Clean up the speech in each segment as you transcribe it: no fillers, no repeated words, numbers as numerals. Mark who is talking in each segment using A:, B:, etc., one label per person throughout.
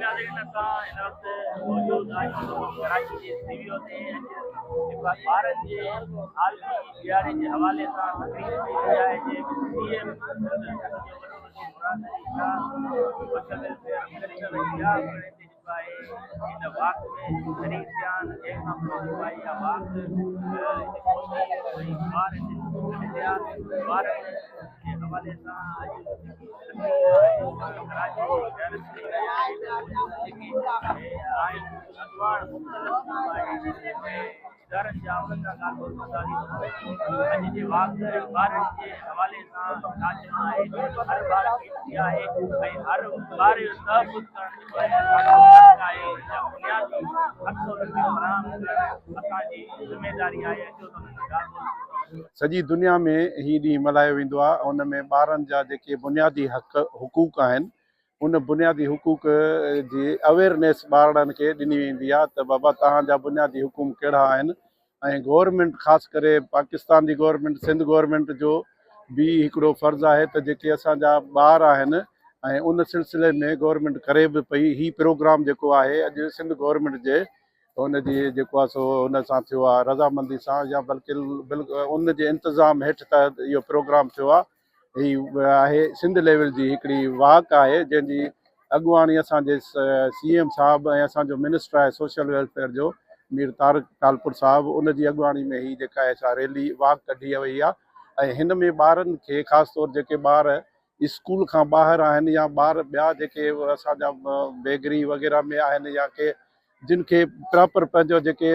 A: नाज़रीन असां हिन वक़्तु मौजूदु आहियूं कराची जे सीवीओ ते जेको ॿारनि जे आलमी ॾियारे जे हवाले सां तकरीर कई वई आहे जंहिंमें CM Murad Ali Shah social welfare minister इहा पिणु हिते जेको आहे हिन वाक़ में शरीक थिया आहिनि। जंहिंखां पोइ जेको आहे इहा वाक़ हिते पहुची ऐं ॿार हिते मिलिया ॿारनि जे हवाले सां अॼु कराची इदारनि जा उन्हनि सां ॻाल्हि ॿोल कंदासीं। अॼु जे वाक़ ॿारनि जे हवाले सां छा चवणो आहे, हर ॿार क़ीमती आहे ऐं हर ॿार जो तहफ़ुज़ करणु जेको आहे या बुनियादी हक़ उन्हनि खे फ़राहम करणु असांजी ज़िमेदारी आहे। अचो त उन्हनि सां ॻाल्हि ॿोल
B: सॼी दुनिया में ही ॾींहुं मल्हायो वेंदो आहे। उन में ॿारनि जा जेके बुनियादी हुकूक आहिनि उन बुनियादी हुकूक जी अवेयरनेस ॿारनि खे ॾिनी वेंदी आहे त बाबा तव्हांजा बुनियादी हुकूम कहिड़ा आहिनि। ऐं गवर्नमेंट ख़ासि करे पाकिस्तान जी गवर्नमेंट सिंध गवर्नमेंट जो बि हिकिड़ो फ़र्ज़ु आहे त जेके असांजा ॿार आहिनि ऐं उन सिलसिले में गवर्नमेंट करे बि पई। ही प्रोग्राम जेको आहे अॼु सिंध गवर्नमेंट जे उन जी जेको आहे सो उन सां थियो आहे रज़ामंदी सां या बल्कि उन जे इंतिज़ाम हेठि त इहो प्रोग्राम थियो आहे। ही आहे सिंध लेवल जी हिकिड़ी वाक आहे जंहिंजी अॻुवाणी असांजे CM साहिबु ऐं असांजो मिनिस्टर आहे सोशल वेलफेयर जो मीर तारिक तालपुर साहिबु उन जी अॻुवाणी में ही जेका आहे सा रैली वाक कढी वई आहे। ऐं हिन में ॿारनि खे ख़ासि तौर जेके ॿार स्कूल खां ॿाहिरि आहिनि या ॿार ॿिया जेके असांजा बेगरी वग़ैरह में आहिनि या के जिन खे प्रॉपर पंहिंजो जेके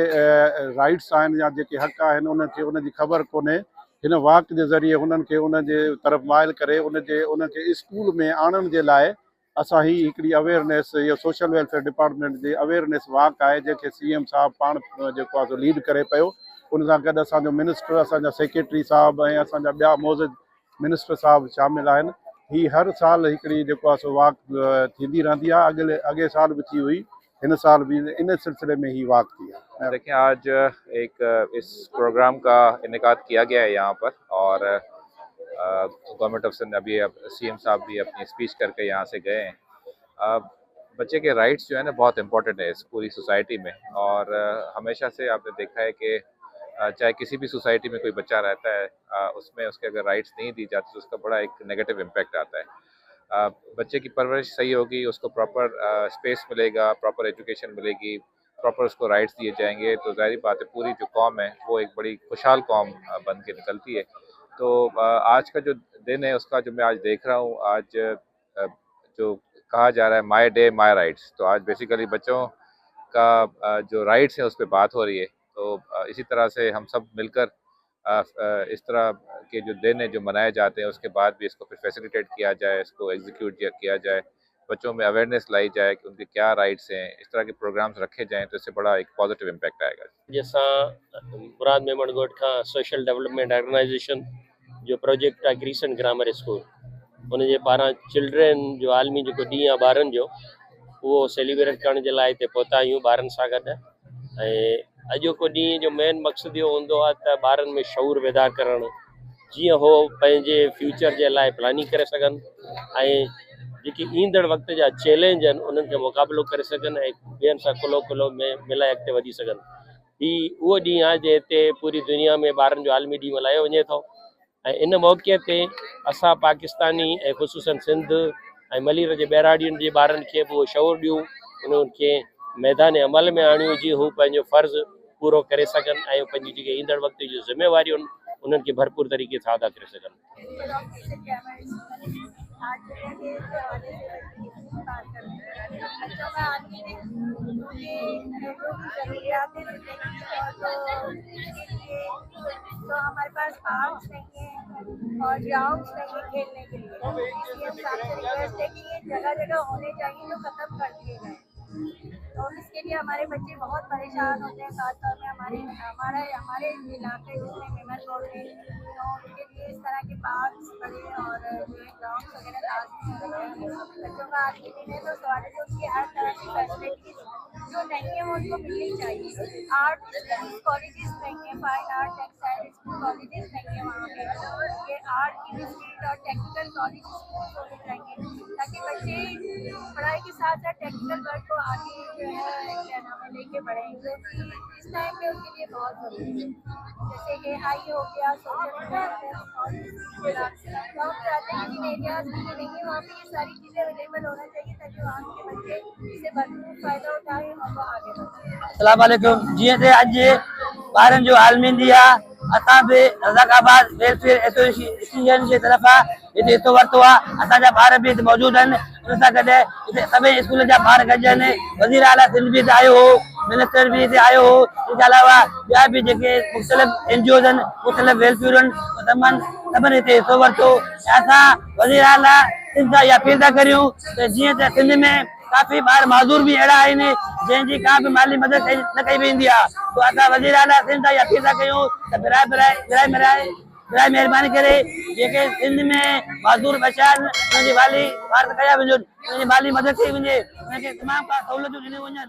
B: राइट्स आहिनि या जेके हक़ आहिनि उनखे उनजी ख़बर कोन्हे। हिन वाक जे ज़रिए हुननि खे उनजे तरफ़ माइल करे उनखे स्कूल में आणण जे लाइ असां ही हिकिड़ी अवेयरनेस इहो सोशल वेलफेयर डिपार्टमेंट जी अवेयरनेस वाक आहे जंहिंखे CM साहिबु पाण जेको आहे लीड करे पियो। उन सां गॾु असांजो मिनिस्टर असांजा सेक्रेटरी साहिबु ऐं असांजा ॿिया मौजूद मिनिस्टर साहिबु शामिल आहिनि। ही हर साल हिकिड़ी जेको आहे सो वाक थींदी रहंदी आहे। अॻे साल बि थी हुई, इन साल भी इन सिलसिले में ही वाक थी है।
C: देखिए आज एक इस प्रोग्राम का इनेकाद किया गया है यहाँ पर और गवर्नमेंट ऑफ सिंध अभी CM साहब भी अपनी स्पीच करके यहाँ से गए हैं। बच्चे के राइट्स जो है ना बहुत इम्पोर्टेंट है इस पूरी सोसाइटी में और हमेशा से आपने देखा है कि चाहे किसी भी सोसाइटी में कोई बच्चा रहता है उसमें उसके अगर राइट्स नहीं दी जाती तो उसका बड़ा एक नेगेटिव इम्पैक्ट आता है। बच्चे की परवरिश सही होगी, उसको प्रॉपर स्पेस मिलेगा, प्रॉपर एजुकेशन मिलेगी, प्रॉपर उसको राइट्स दिए जाएंगे तो ज़ाहिर बात है पूरी जो कौम है वो एक बड़ी खुशहाल कौम बन के निकलती है। तो आज का जो दिन है उसका जो मैं आज देख रहा हूँ, आज जो कहा जा रहा है माय डे माय राइट्स, तो आज बेसिकली बच्चों का जो राइट्स है उस पर बात हो रही है। तो इसी तरह से हम सब मिलकर इस तरह के जो दिन है जो मनाए जाते हैं उसके बाद भी इसको फिर फैसिलिटेट किया जाए, इसको एग्जीक्यूट किया जाए, बच्चों में अवेयरनेस लाई जाए कि उनके क्या राइट्स हैं, इस तरह के प्रोग्राम्स रखे जाएं तो इससे बड़ा एक पॉजिटिव इम्पैक्ट आएगा।
D: जैसा मुराद मेमन गोट का सोशल डेवलपमेंट ऑर्गेनाइजेशन जो प्रोजेक्ट आहे ग्रीसन ग्रामर स्कूल उनजे पारां चिल्ड्रन जो आलमी जो ॾींहुं आहे ॿारनि जो उहो सेलिब्रेट करण जे लाइ हिते पहुता आहियूं ॿारनि सां गॾु। ऐं अॼोको ॾींहुं जो मेन मक़सदु इहो हूंदो आहे त ॿारनि में शऊर पैदा करणु जीअं हो पंहिंजे फ्यूचर जे लाइ प्लानिंग करे सघनि ऐं जेकी ईंदड़ वक़्त जा चैलेंज आहिनि उन्हनि खे मुक़ाबिलो करे सघनि ऐं ॿियनि सां कुलो में मिलाए अॻिते वधी सघनि। ही उहो ॾींहुं आहे जे हिते पूरी दुनिया में ॿारनि जो आलमी ॾींहुं मल्हायो वञे थो। ऐं इन मौक़े ते असां पाकिस्तानी ऐं ख़ुसूसन सिंध ऐं मलीर जे ॿहिराड़ियुनि जे ॿारनि खे बि उहो शऊर ॾियूं, उन्हनि खे मैदान अमल में आणियूं जीअं हू पंहिंजो फ़र्ज़ु पूरो करे सघनि ऐं पंहिंजी जेके ईंदड़ वक़्त जूं ज़िम्मेवारियूं उन्हनि खे भरपूर तरीक़े सां अदा करे सघनि।
E: तो हमारे पास पार्क्स नहीं है और ग्राउंड्स नहीं है खेलने के लिए, इसलिए हम आपसे रिक्वेस्ट है कि ये जगह जगह होने चाहिए तो ख़त्म कर दिए गए। तो इसके लिए हमारे बच्चे बहुत परेशान होते हैं, खासतौर में हमारे इलाके जिसमें मेमन रोड है, तो उनके लिए इस तरह के पार्क्स बने और जो है ग्राउंड्स वगैरह लाजमी होते हैं। बच्चों का आज के दिन है तो सवाल है उसकी हर तरह की फैसिलिटीज जो नहीं है वो उनको मिलनी चाहिए। आर्ट कॉलेजेस नहीं है, फाइन आर्ट टेक्सटाइल कॉलेजेस रहेंगे वहाँ पे, ये आर्ट की स्ट्रीट और टेक्निकल कॉलेज होने चाहिए, ताकि बच्चे पढ़ाई के साथ साथ टेक्निकल वर्क को आगे जो है क्या नाम है लेके बढ़ें, क्योंकि इस टाइम पे उनके लिए बहुत ज़रूरी है। जैसे AI हो गया, सोशल मीडिया और तो हम चाहते हैं कि जिन एरियाज में ये नहीं है वहाँ पे ये सारी चीज़ें अवेलेबल होना चाहिए, ताकि वहाँ के बच्चे इससे भरपूर फ़ायदा उठाएं और वो आगे बढ़ें।
F: अस्सलाम वालेकुम। जीअं त अॼु ॿारनि जो आलमी ॾींहुं आहे, असां बि रज़ाकाबाद वेलफेयर एसोसिएशन जे तरफ़ां हिते हिसो वरितो आहे। असांजा ॿार बि हिते मौजूदु आहिनि। हुन सां गॾु हिते सभई स्कूल जा ॿार गॾिजनि। वज़ीर आला सिंध बि हिते आयो हो, मिनिस्टर बि हिते आयो हो। हिन खां अलावा ॿिया बि जेके मुख़्तलिफ़ NGOs आहिनि, मुख़्तलिफ़ वेलफेयर आहिनि, सभिनि हिते हिसो वरितो। असां वज़ीर आला सिंध सां इहा अपील था करियूं त जीअं त सिंध में काफ़ी ॿार माज़ूर बि अहिड़ा आहिनि जंहिंजी का बि माली मदद न कई वेंदी आहे, तो असां वज़ीर आला सिंध सां इहा अपील था कयूं त बिराए महिरबानी करे जेके सिंध में माज़ूर बचा आहिनि उन्हनि जी माली कया वञनि, उन्हनि जी माली मदद कई वञे, उन्हनि खे तमामु का सहूलियतूं ॾिनियूं वञनि।